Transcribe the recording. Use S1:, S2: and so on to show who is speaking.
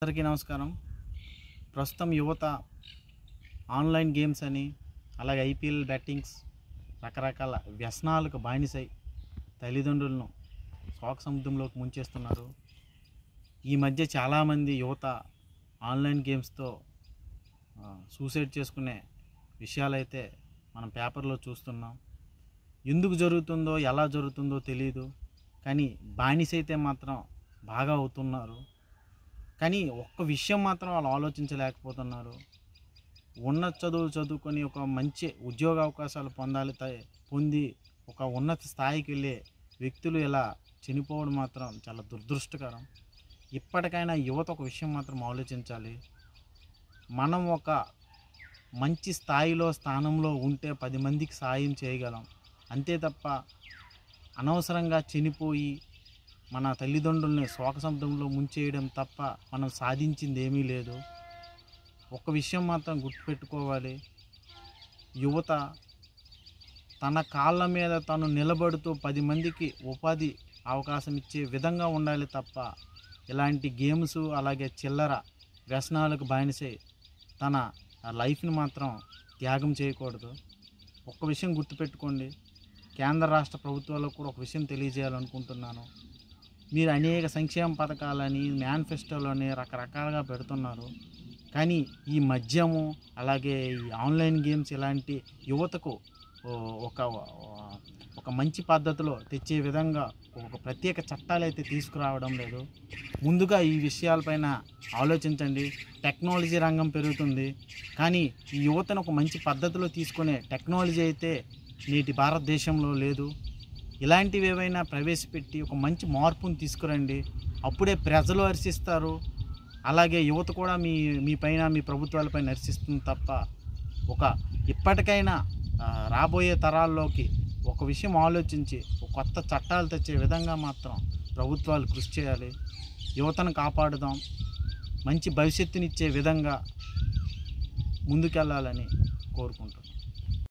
S1: అందరికీ నమస్కారం. ప్రస్తుతం యువత ఆన్లైన్ గేమ్స్ అని అలాగే ఐపీఎల్ బెట్టింగ్స్ రకరకాల వ్యసనాలకు బానిసై తల్లిదండ్రులను శోక సముద్రంలోకి ముంచేస్తున్నారు. ఈ మధ్య చాలామంది యువత ఆన్లైన్ గేమ్స్తో సూసైడ్ చేసుకునే విషయాలైతే మనం పేపర్లో చూస్తున్నాం. ఎందుకు జరుగుతుందో ఎలా జరుగుతుందో తెలియదు, కానీ బానిసైతే మాత్రం బాగా అవుతున్నారు. కానీ ఒక్క విషయం మాత్రం వాళ్ళు ఆలోచించలేకపోతున్నారు. ఉన్నత చదువులు చదువుకొని ఒక మంచి ఉద్యోగ అవకాశాలు పొంది ఒక ఉన్నత స్థాయికి వెళ్ళే వ్యక్తులు ఇలా చనిపోవడం మాత్రం చాలా దురదృష్టకరం. ఇప్పటికైనా యువత ఒక విషయం మాత్రం ఆలోచించాలి. మనం ఒక మంచి స్థానంలో ఉంటే 10 మందికి సాయం చేయగలం. అంతే తప్ప అనవసరంగా చనిపోయి మన తల్లిదండ్రుల్ని శోక సముద్రంలో ముంచేయడం తప్ప మనం సాధించింది ఏమీ లేదు. ఒక విషయం మాత్రం గుర్తుపెట్టుకోవాలి, యువత తన కాళ్ళ మీద తను నిలబడుతూ 10 మందికి ఉపాధి అవకాశం ఇచ్చే విధంగా ఉండాలి తప్ప ఇలాంటి గేమ్స్ అలాగే చిల్లర వ్యసనాలకు బానిసై తన లైఫ్ని మాత్రం త్యాగం చేయకూడదు. ఒక్క విషయం గుర్తుపెట్టుకోండి. కేంద్ర రాష్ట్ర ప్రభుత్వాలకు కూడా ఒక విషయం తెలియజేయాలనుకుంటున్నాను. మీరు అనేక సంక్షేమ పథకాలని మేనిఫెస్టోలని రకరకాలుగా పెడుతున్నారు, కానీ ఈ మద్యము అలాగే ఈ ఆన్లైన్ గేమ్స్ ఇలాంటి యువతకు ఒక మంచి పద్ధతిలో తెచ్చే విధంగా ఒక ప్రత్యేక చట్టాలు అయితే తీసుకురావడం లేదు. ముందుగా ఈ విషయాలపైన ఆలోచించండి. టెక్నాలజీ రంగం పెరుగుతుంది, కానీ ఈ యువతను ఒక మంచి పద్ధతిలో తీసుకునే టెక్నాలజీ అయితే నేటి భారతదేశంలో లేదు. ఇలాంటివి ఏవైనా ప్రవేశపెట్టి ఒక మంచి మార్పును తీసుకురండి. అప్పుడే ప్రజలు హర్షిస్తారు, అలాగే యువత కూడా మీ పైన మీ ప్రభుత్వాలపైన హర్షిస్తుంది తప్ప ఇప్పటికైనా రాబోయే తరాల్లోకి ఒక విషయం ఆలోచించి ఒక కొత్త చట్టాలు తెచ్చే విధంగా మాత్రం ప్రభుత్వాలు కృషి చేయాలి. యువతను కాపాడుదాం, మంచి భవిష్యత్తునిచ్చే విధంగా ముందుకెళ్ళాలని కోరుకుంటున్నాను.